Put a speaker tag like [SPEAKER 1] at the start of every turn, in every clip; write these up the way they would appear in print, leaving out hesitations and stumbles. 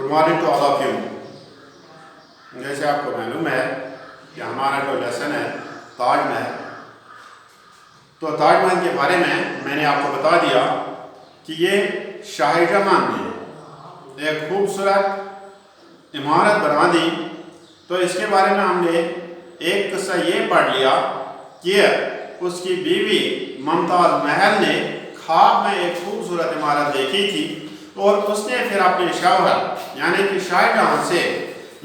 [SPEAKER 1] Good morning to all of you. जैसे आपको मालूम है कि हमारा जो लेसन है ताजमहल, तो ताजमहल के बारे में मैंने आपको बता दिया कि ये शाहजहां ने एक खूबसूरत इमारत बना दी। तो इसके बारे में हमने एक किस्सा ये पढ़ लिया कि उसकी बीवी मुमताज़ महल ने ख्वाब में एक खूबसूरत इमारत देखी थी और उसने फिर अपने शौहर यानी कि शाहजहां से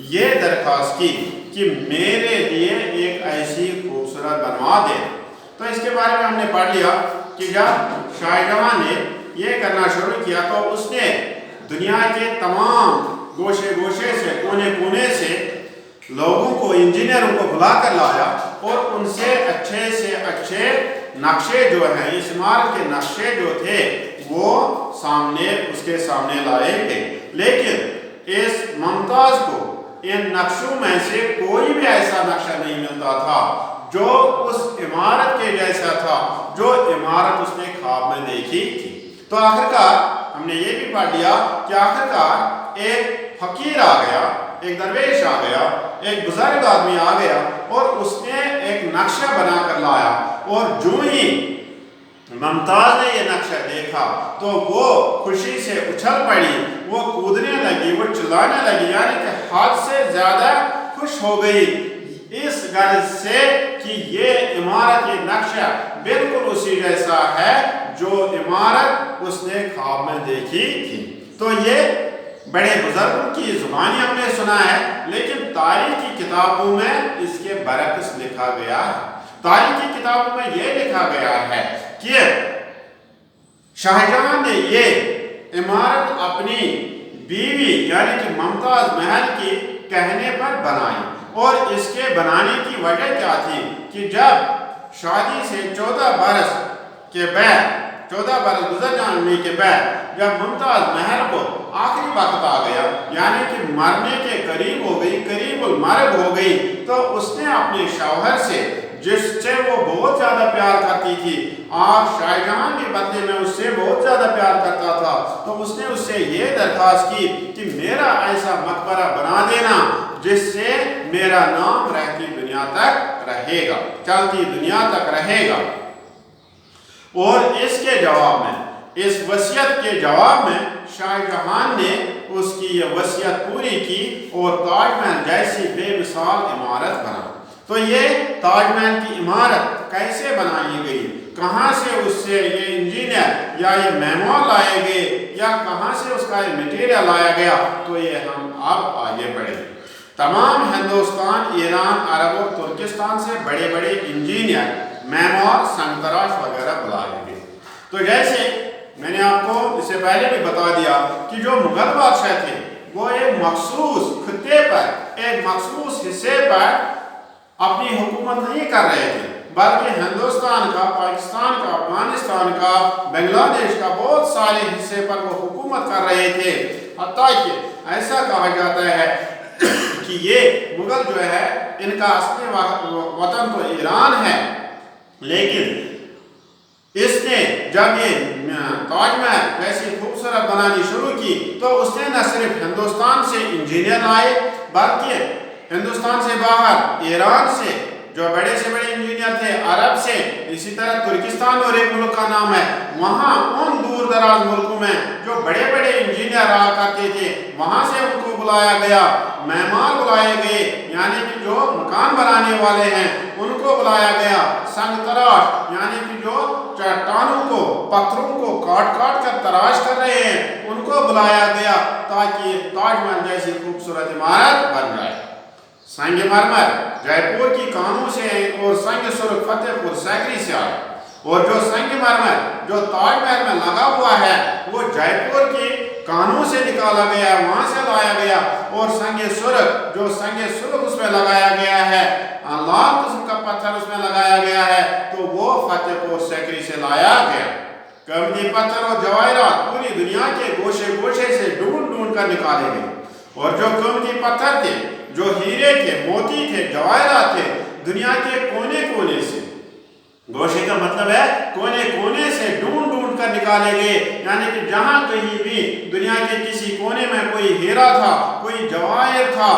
[SPEAKER 1] ये दरख्वास्त की कि मेरे लिए एक ऐसी खूबसूरत बनवा दे। तो इसके बारे में हमने पढ़ लिया कि जब शाहजहां ने ये करना शुरू किया तो उसने दुनिया के तमाम गोशे गोशे से कोने कोने से लोगों को, इंजीनियरों को बुला कर लाया और उनसे अच्छे से अच्छे नक्शे जो हैं, इस इमारत के नक्शे जो थे वो उसके सामने लाए गए। लेकिन इस मुमताज को इन नक्शों में से कोई भी ऐसा नक्शा नहीं मिलता था जो उस इमारत के जैसा था जो इमारत उसने ख्वाब में देखी थी। तो आखिरकार हमने ये भी पढ़ लिया कि आखिरकार एक फकीर आ गया, एक दरवेश आ गया, एक बुजुर्ग आदमी आ गया और उसने एक नक्शा बना कर लाया। और जो ही मुमताज ने ये नक्शा देखा तो वो खुशी से उछल पड़ी, वो कूदने लगी, वो चिल्लाने लगी, यानी कि हद से ज्यादा खुश हो गई इस गर्ज से कि ये इमारत, ये नक्शा बिल्कुल उसी जैसा है जो इमारत उसने ख्वाब में देखी थी। तो ये बड़े बुजुर्गों की जुबानी हमने सुना है, लेकिन तारीख की किताबों में इसके बरक्स लिखा गया है। तारीख की किताबों में ये लिखा गया है कि शाहजहां ने ये इमारत अपनी बीवी यानी कि मुमताज महल की कहने पर बनाई। और इसके बनाने की वजह क्या थी कि जब शादी से 14 बरस के बाद, 14 बरस गुजर जाने के बाद जब मुमताज महल को आखिरी वक्त आ गया, यानी कि मरने के करीब हो गई, करीबुल मर्ग हो गई, तो उसने अपने शौहर से, जिससे वो बहुत ज्यादा प्यार करती थी, और शाहजहां के बदले में उससे बहुत ज्यादा प्यार करता था, तो उसने उससे ये दरख्वास्त की कि मेरा ऐसा मकबरा बना देना जिससे मेरा नाम रहती दुनिया तक रहेगा, चलती दुनिया तक रहेगा। और इसके जवाब में, इस वसीयत के जवाब में शाहजहां ने उसकी ये वसीयत पूरी की और ताजमहल जैसी बेमिसाल इमारत बना। तो ये ताजमहल की इमारत कैसे बनाई गई, कहाँ से उससे ये इंजीनियर या ये मेहमान लाए गए या कहाँ से उसका ये मटेरियल लाया गया, तो ये हम अब आगे बढ़े। तमाम हिंदुस्तान, ईरान, अरब और तुर्किस्तान से बड़े बड़े इंजीनियर, मेहमान, संतराश वगैरह बुलाए गए। तो जैसे मैंने आपको इससे पहले भी बता दिया कि जो मुगल बादशाह थे वो एक मखसूस खित्ते पर, एक मखसूस हिस्से पर अपनी हुकूमत नहीं कर रहे थे, बल्कि हिंदुस्तान का, पाकिस्तान का, अफगानिस्तान का, बांग्लादेश का बहुत सारे हिस्से पर वो हुकूमत कर रहे थे। हत्ता कि ऐसा कहा जाता है कि ये मुगल जो है इनका असली वतन तो ईरान है, लेकिन इसने जब ये ताजमहल वैसी खूबसूरत बनानी शुरू की तो उसने न सिर्फ हिंदुस्तान से इंजीनियर लाए, बल्कि हिंदुस्तान से बाहर ईरान से जो बड़े से बड़े इंजीनियर थे, अरब से, इसी तरह तुर्किस्तान और एक मुल्क का नाम है, वहाँ उन दूर दराज मुल्कों में जो बड़े बड़े इंजीनियर रहा करते थे वहाँ से उनको बुलाया गया, मेहमान बुलाए गए, यानी कि जो मकान बनाने वाले हैं उनको बुलाया गया, संग तराश यानी कि जो चट्टानों को, पत्थरों को काट काट कर तराश कर रहे हैं उनको बुलाया गया ताकि ताजमहल जैसी खूबसूरत इमारत बन जाए। संगमरमर जयपुर की कानों से और संग सुर्ख फतेहपुर सैकरी से आए, और जो संगमरमर जो ताजमहल में लगा हुआ है वो जयपुर की कानों से निकाला गया, वहां से लाया गया, और संग सुर्ख उसमें लगाया गया है, लाल किस्म का पत्थर उसमें लगाया गया है, तो वो फतेहपुर सैकरी से लाया गया। कीमती पत्थर और जवाहरात पूरी दुनिया के गोशे गोशे से ढूंढ ढूंढ कर निकाले गए, और जो कीमती पत्थर थे, जो हीरे थे, मोती थे, जवाहरात थे, दुनिया के कोने कोने से گوشے کا مطلب ہے کونے کونے سے ڈھونڈ ڈھونڈ کر نکالے گئے، یعنی کہ جہاں کہیں بھی دنیا کے کسی کونے میں کوئی ہیرا تھا، کوئی جواہر تھا،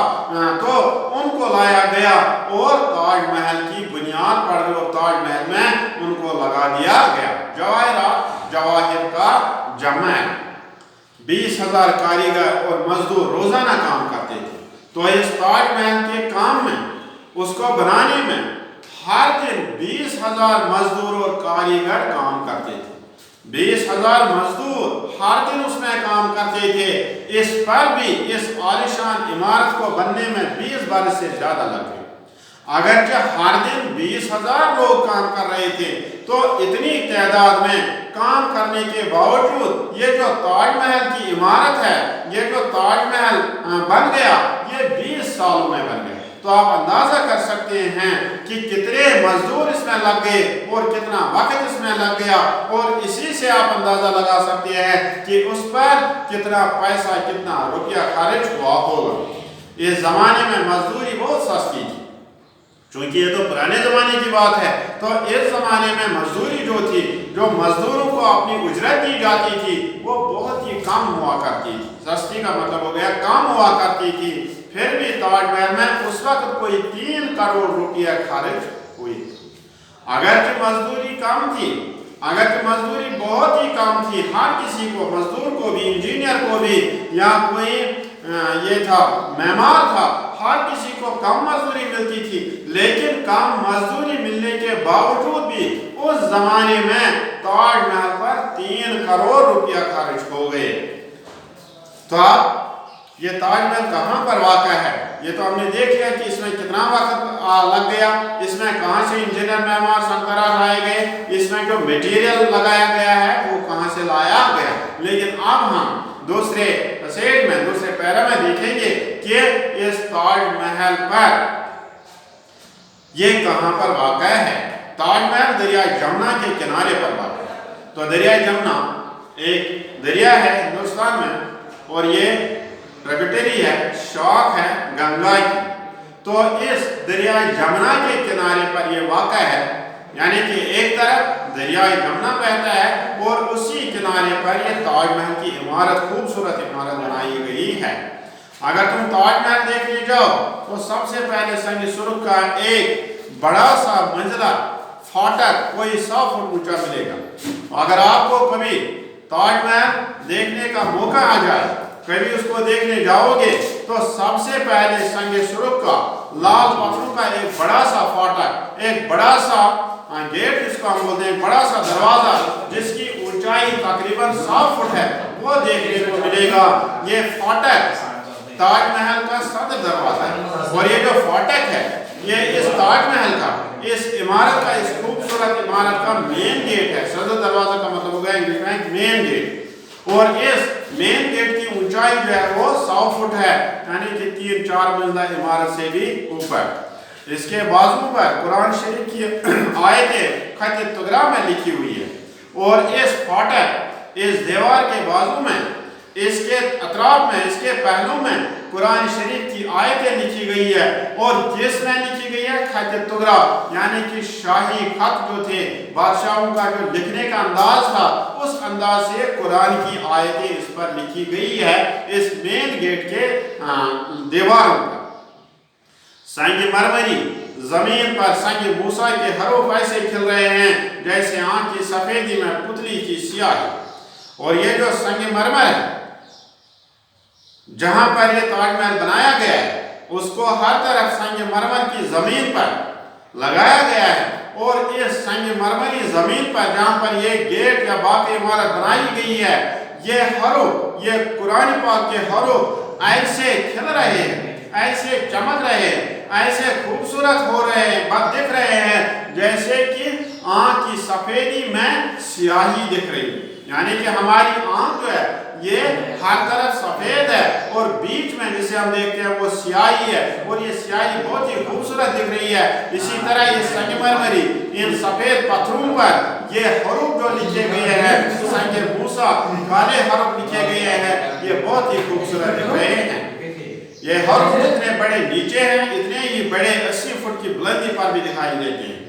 [SPEAKER 1] تو ان کو لایا گیا اور تاج محل کی بنیاد پڑ گئی اور تاج محل میں ان کو لگا دیا گیا۔ جواہرات جواہر کا جمع ہے۔ 20,000 کاریگر اور مزدور روزانہ کام کرتے تھے۔ تو اس تاج محل کے کام میں، اس کو بنانے میں ہر دن 20,000 مزدور اور کاریگر کام کرتے تھے۔ 20,000 مزدور ہر دن اس میں کام کرتے تھے۔ اس پر بھی اس عالیشان عمارت کو بننے میں 20 برس سے زیادہ لگ گئے۔ اگرچہ ہر دن 20,000 لوگ کام کر رہے تھے، تو اتنی تعداد میں کام کرنے کے باوجود یہ جو تاج محل کی عمارت ہے، یہ جو تاج محل بن گیا، یہ 20 سالوں میں بن گیا۔ تو آپ اندازہ کر سکتے ہیں کہ کتنے مزدور اس میں لگ گئے اور کتنا وقت اس میں لگ گیا، اور اسی سے آپ اندازہ لگا سکتے ہیں کہ اس پر کتنا پیسہ، کتنا روپیہ خرچ ہوا ہوگا۔ اس زمانے میں مزدوری بہت سستی تھی، چونکہ یہ تو پرانے زمانے کی بات ہے۔ تو اس زمانے میں مزدوری جو تھی، جو مزدوروں کو اپنی اجرت دی جاتی تھی، وہ بہت ہی کم ہوا کرتی تھی۔ سستی کا مطلب ہو گیا کم ہوا کرتی تھی۔ پھر بھی تاج محل میں اس وقت کوئی 3 کروڑ روپیہ خرچ ہوئی تھی۔ اگرچہ مزدوری کم تھی، اگرچہ مزدوری بہت ہی کم تھی، ہر کسی کو، مزدور کو بھی، انجینئر کو بھی، یا کوئی یہ تھا معمار تھا، ہر کسی کو کم مزدوری ملتی تھی، لیکن کم مزدوری ملنے کے باوجود بھی اس زمانے میں تاج محل پر 3 کروڑ روپیہ خرچ ہو گئے۔ تو اب یہ تاج محل کہاں پر واقع ہے؟ یہ تو ہم نے دیکھ لیا کہ اس میں کتنا وقت لگ گیا، اس میں کہاں سے انجینئر معمار سنکرا لائے گئے، اس میں جو میٹیریل لگایا گیا ہے وہ کہاں سے لایا گیا۔ لیکن اب ہم دوسرے سیٹ میں، دوسرے پیرا میں دیکھیں گے کہ اس تاج محل پر یہ کہاں پر واقع ہے۔ تاج محل دریائے جمنا کے کنارے پر واقع ہے۔ تو دریائے جمنا ایک دریا ہے ہندوستان میں، اور یہ ٹریبیوٹری ہے، شاخ ہے گنگا کی۔ تو اس دریائے جمنا کے کنارے پر یہ واقع ہے، یعنی کہ ایک طرف دریائے جمنا بہتا ہے اور اسی کنارے پر یہ تاج محل کی عمارت، خوبصورت عمارت بنائی گئی ہے۔ اگر تم تاج محل دیکھنے جاؤ تو سب سے پہلے سنگ سرخ کا ایک بڑا سا منزلہ فاٹک کوئی 100 فٹ اونچا ملے گا۔ اگر آپ کو کبھی تاج محل دیکھنے کا موقع آ جائے، کبھی اس کو دیکھنے جاؤ گے، تو سب سے پہلے سنگ سرخ کا لال پتھروں کا ایک بڑا سا فاٹک، ایک بڑا سا گیٹ جس کو ہم بولتے ہیں، بڑا سا دروازہ جس کی اونچائی تقریباً 100 فٹ ہے، وہ دیکھنے کو ملے گا۔ یہ فاٹک تاج محل کا صدر دروازہ ہے، اور یہ جو فاٹک ہے یہ اس تاج محل کا، اس عمارت کا، اس خوبصورت عمارت کا مین گیٹ ہے۔ صدر دروازہ کا مطلب ہوگا انگلش میں مین گیٹ، اور اس مین گیٹ کی اونچائی جو ہے وہ 100 فٹ ہے، یعنی کہ 3-4 منزلہ عمارت سے بھی اوپر۔ اس کے بازو پر قرآن شریف کی آیتیں خط تغرا میں لکھی ہوئی ہے، اور اس فاٹک، اس دیوار کے بازو میں، اس کے اطراف میں، اس کے پہلو میں قرآن شریف کی آیتیں لکھی گئی ہے، اور جس میں لکھی گئی ہے خط تغرا، یعنی کہ شاہی خط جو تھے، بادشاہوں کا جو لکھنے کا انداز تھا، اس انداز سے قرآن کی آیتیں اس پر لکھی گئی ہے، اس مین گیٹ کے دیواروں پر۔ سنگ مرمری زمین پر سنگ موسیٰ کے حروف ایسے کھل رہے ہیں جیسے آنکھ کی سفیدی میں پتلی کی سیاہی، اور یہ جو سنگ مرمر ہے جہاں پر یہ تاج محل بنایا گیا ہے، اس کو ہر طرف سنگ مرمر کی زمین پر لگایا گیا ہے، اور اس سنگ مرمری زمین پر جہاں پر یہ گیٹ یا باقی عمارت بنائی گئی ہے، یہ حروف، یہ قرآن پاک کے حروف ایسے کھل رہے ہیں، ایسے چمک رہے ہیں، ایسے خوبصورت ہو رہے ہیں، بد دکھ رہے ہیں، جیسے کہ آنکھ کی سفیدی میں سیاہی دکھ رہی ہے۔ یعنی کہ ہماری آنکھ جو ہے یہ ہر طرف سفید ہے، اور بیچ میں جسے ہم دیکھتے ہیں وہ سیاہی ہے، اور یہ سیاہی بہت ہی خوبصورت دکھ رہی ہے۔ اسی طرح یہ سنگ مرمری، ان سفید پتھروں پر یہ حروف جو لکھے گئے ہیں، سنگ موسیٰ کالے حروف لکھے گئے ہیں، یہ بہت ہی خوبصورت دکھ رہے ہیں۔ یہ حروف اتنے بڑے نیچے ہیں، اتنے ہی بڑے 80 فٹ کی بلندی پر بھی دکھائی دیتے ہیں۔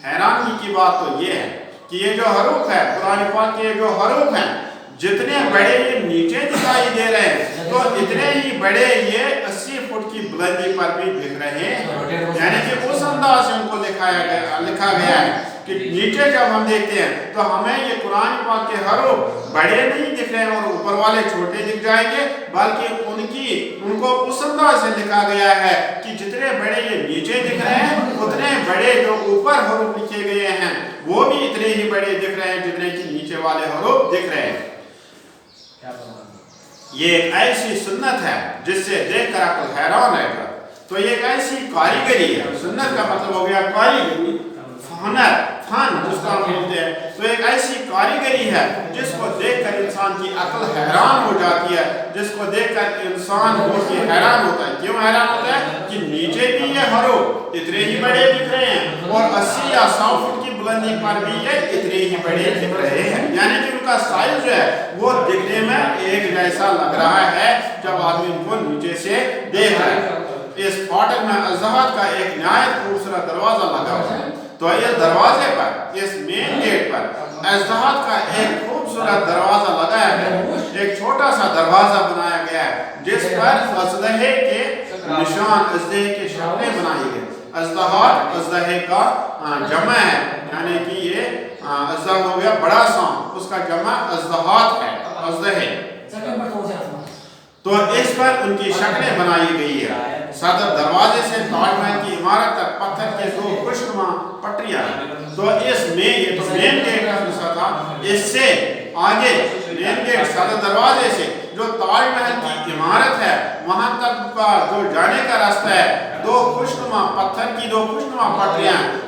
[SPEAKER 1] हैरानी की बात तो ये है कि ये जो हरूफ है, कुरान पाक के जो हरूफ हैं, जितने बड़े ये नीचे दिखाई दे रहे हैं तो इतने ही बड़े ये 80 फुट की बुलंदी पर भी दिख रहे हैं। यानी कि उस अंदाज से उनको लिखा गया है कि नीचे जब हम देखते हैं तो हमें ये कुरान पाक के हरूफ बड़े नहीं दिख रहे हैं और ऊपर वाले छोटे दिख जाएंगे, बल्कि उनको उस अंदाज से लिखा गया है कि जितने बड़े ये नीचे दिख रहे हैं उतने बड़े जो ऊपर हरूफ लिखे गए हैं वो भी इतने ही बड़े दिख रहे हैं जितने कि नीचे वाले हरूफ दिख रहे हैं। ये एक ऐसी सुन्नत है जिससे देखकर आपको हैरान रहेगा। तो ये एक ऐसी कारीगरी है, सुन्नत का मतलब हो गया कारीगरी, हुनर, फन जिसको हम बोलते हैं। तो एक ऐसी कारीगरी है जिसको देखकर इंसान की अक्ल हैरान हो जाती है, जिसको देखकर इंसान बहुत ही हैरान होता है। क्यों हैरान होता है कि नीचे भी ये हरूफ इतने ही बड़े दिख रहे हैं और 80 या 100 फुट की बुलंदी पर भी ये इतने ही बड़े दिख रहे हैं। यानी कि उनका साइज जो है वो दिखने में एक जैसा लग रहा है जब आदमी उनको नीचे से देख रहा है। इस फाटक में अज़हद का एक नहायत खूबसूरत दरवाजा लगा हुआ है। तो इस दरवाजे पर, इस मेन गेट पर अज़हद का एक खूबसूरत दरवाजा लगाया गया है। एक छोटा सा दरवाजा बनाया गया है जिस पर अज़लहे के निशान, अज़लहे के शक्लें बनाई गई। अज़हद अज़लहे का जमा है, यानी कि ये अज़हद हो गया बड़ा सांप, उसका जमा अज़हद है, अज़लहे। तो इस पर उनकी शक्लें बनाई गई है। सदर दरवाजे से ताजमहल की इमारत तक पत्थर के 2 खुशनुमा पटरियां हैं। तो इसमें ये तो मेन गेट का हिस्सा था, इससे आगे मेन गेट सदर दरवाजे से जो ताजमहल की इमारत है वहां तक का जो जाने का रास्ता है, 2 खुशनुमा पत्थर की 2 खुशनुमा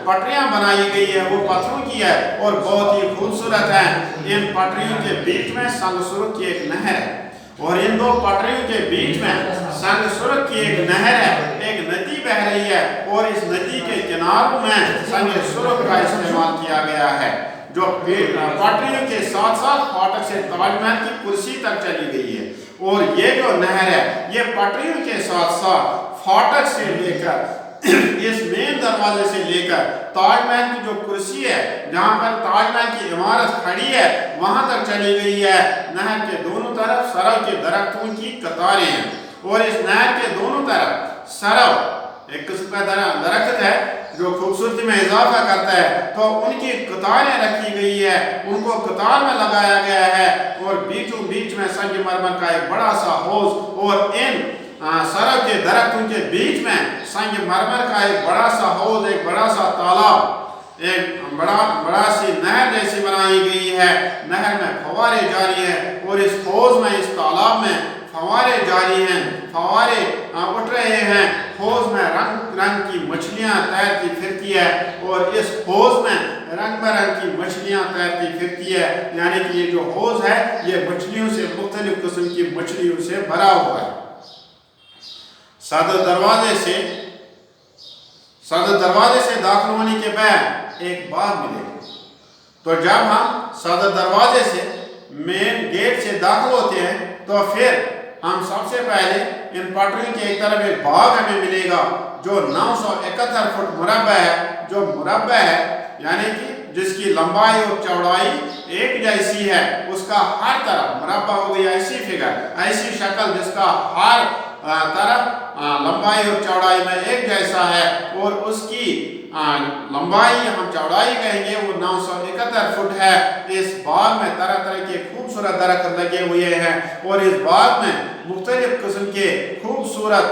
[SPEAKER 1] पटरियां बनाई गई है। वो पत्थरों की है और बहुत ही खूबसूरत है। इन पटरियों के बीच में संगसुरुख की एक नहर है और इन 2 पटरियों के बीच में संगसुरुख की एक नहर है, एक नदी बह रही है और इस नदी के किनारों में संगसुरुख का इस्तेमाल किया गया है जो पटरियों के साथ साथ फाटक से ताजमहल की कुर्सी तक चली गई है। और ये जो नहर है ये पटरियों के साथ साथ फाटक से लेकर इस मेन दरवाजे से लेकर ताजमहल की जो कुर्सी है जहां पर ताजमहल की इमारत खड़ी है वहां तक चली गई है। नहर के दोनों तरफ सरव के दरख्तों की कतारें हैं और इस नहर के दोनों तरफ सरव एक किस्म का दरख्त है जो खूबसूरती में इजाफा करता है, तो उनकी कतारें रखी गई है, उनको कतार में लगाया गया है और बीचों बीच में संगमरमर का एक बड़ा सा हौज और इन सरव के दरख्तों के बीच में संगमरमर का एक बड़ा सा हौज, एक बड़ा सा तालाब, एक बड़ा सी नहर जैसी बनाई गई है। नहर में फव्वारे जारी हैं और इस हौज में, इस तालाब में फव्वारे जारी हैं, फव्वारे उठ रहे हैं। हौज में रंग रंग की मछलियां तैरती फिरती है और इस हौज में रंग बिरंग की मछलियां तैरती फिरती है। यानी कि ये जो हौज है ये मछलियों से, मुख्तलिफ किस्म की मछलियों से भरा हुआ है। सदर दरवाजे से दाखिल होने के बाद एक बाग मिलेगा। तो जब हम सदर दरवाजे से मेन गेट से दाखिल होते हैं तो फिर हम सबसे पहले इन पटरियों के एक तरफ एक बाग हमें मिलेगा जो 971 फुट मुरब्बा है, जो मुरब्बा है यानी कि जिसकी लंबाई और चौड़ाई एक जैसी है। उसका हर तरफ मुरब्बा हो गई ऐसी फिगर, ऐसी शक्ल जिसका हर तरफ लंबाई और चौड़ाई में एक जैसा है और उसकी लंबाई हम चौड़ाई कहेंगे वो 971 फुट है। इस बाग में तरह तरह के खूबसूरत दरख्त लगे हुए हैं और इस बाग में मुख्तलिफ किस्म के खूबसूरत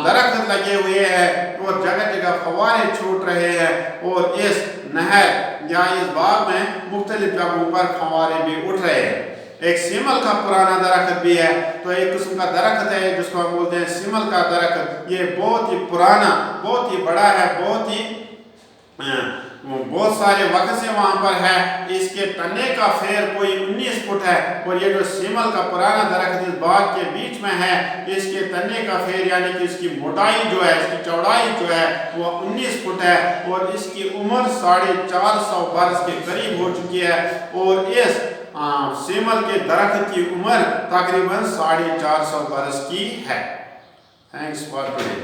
[SPEAKER 1] दरख्त लगे हुए हैं और जगह जगह फव्वारे छूट रहे हैं और इस नहर या इस बाग में मुख्तलिफ जगहों पर फव्वारे भी उठ रहे हैं। एक सीमल का पुराना दरख्त भी है, तो एक किस्म का दरख्त है जिसको हम बोलते हैं सीमल का दरख्त। ये बहुत ही पुराना, बहुत ही बड़ा है, बहुत सारे वक्त से वहां पर है। इसके तने का फेर कोई 19 फुट है और ये जो सीमल का पुराना दरख्त इस बाग के बीच में है, इसके तने का फेर यानी कि इसकी मोटाई जो है, इसकी चौड़ाई जो है वो 19 फुट है और इसकी उम्र 450 बरस के करीब हो चुकी है और इस सीमल के दरख्त की उम्र तकरीबन 450 बरस की है। Thanks for today.